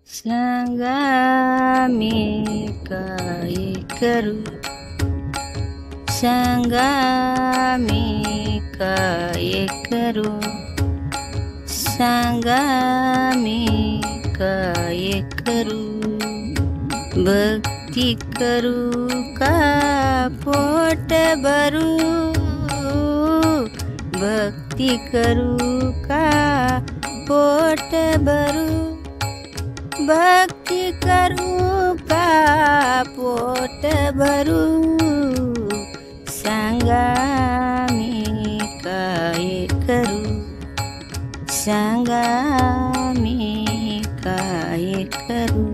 सांगा मी काय करू, सांगा मी काय करू, सांगा मी काय करू. भक्ती करू का पोट भरू, भक्ती करू का पोट भरू, भक्ती करू का पोट भरू. सांगा मी काय करू, सांगा मी काय करू.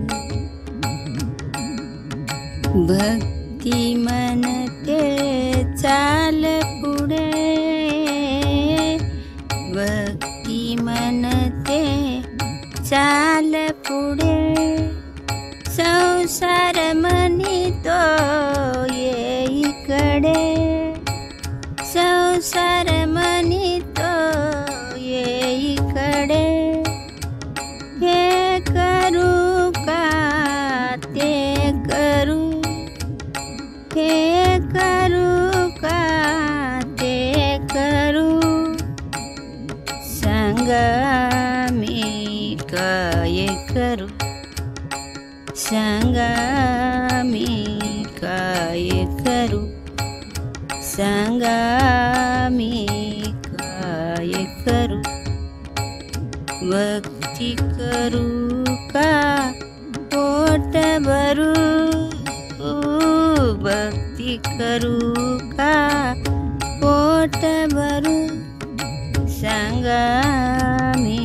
भक्ती म्हणते चाल पुढे, भक्ती म्हणते चाल पुढे. संसार म्हणतो ये इकडे, संसार म्हणतो ये इकडे. हे करू का ते करू, हे करू का ते करू. सांगा मी काय करू, सांगा मी काय करू, सांगा मी काय करू. भक्ती करू का पोट भरू, भक्ती करू का पोट भरू. सांगा मी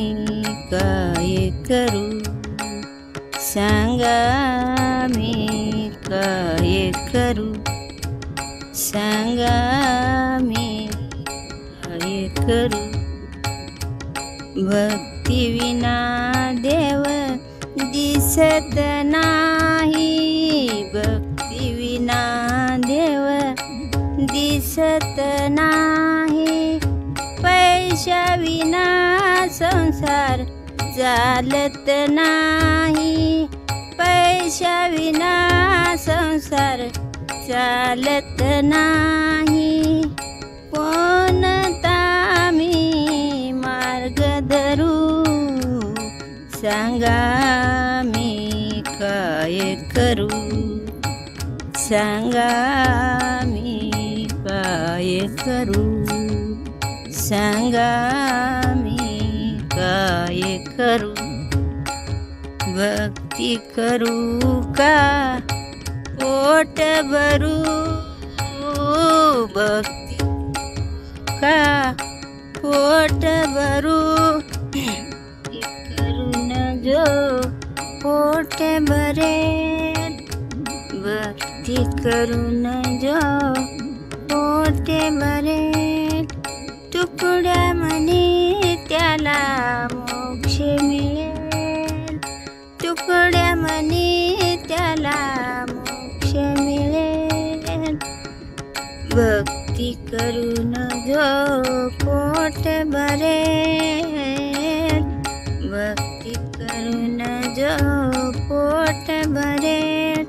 काय करू, सांगा मी काय करू, सांगा मी काय करू. भक्ती विना देव दिसत नाही, भक्ती विना देव दिसत नाही. पैशा विना संसार चालत नाही, पैशा विना संसार चालत नाही. कोणता मी मार्ग धरू, सांगा मी काय करू, सांगा मी काय करू, सांगा मी काय करू. भक्ती करू का पोट भरू, भक्ती का पोट भरू. करून जो पोट भरे, भक्ती करून जो पोट भरे. तुकड्या म्हणे त्याला मोक्ष मिळेल, तुकड्या म्हणे त्याला मोक्ष मिळेल. भक्ती करून जो पोट भरेल, भक्ती करून जो पोट भरेल.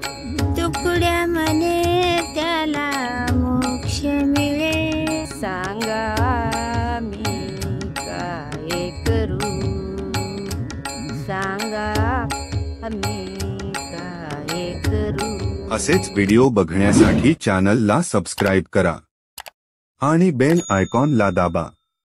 तुकड्या म्हणे त्याला मोक्ष मिळेल. सांगा मी काय करू, सांगा मी काय करू. असेच व्हिडिओ बघण्यासाठी चॅनलला सबस्क्राईब करा आणि बेल आयकॉनला दाबा.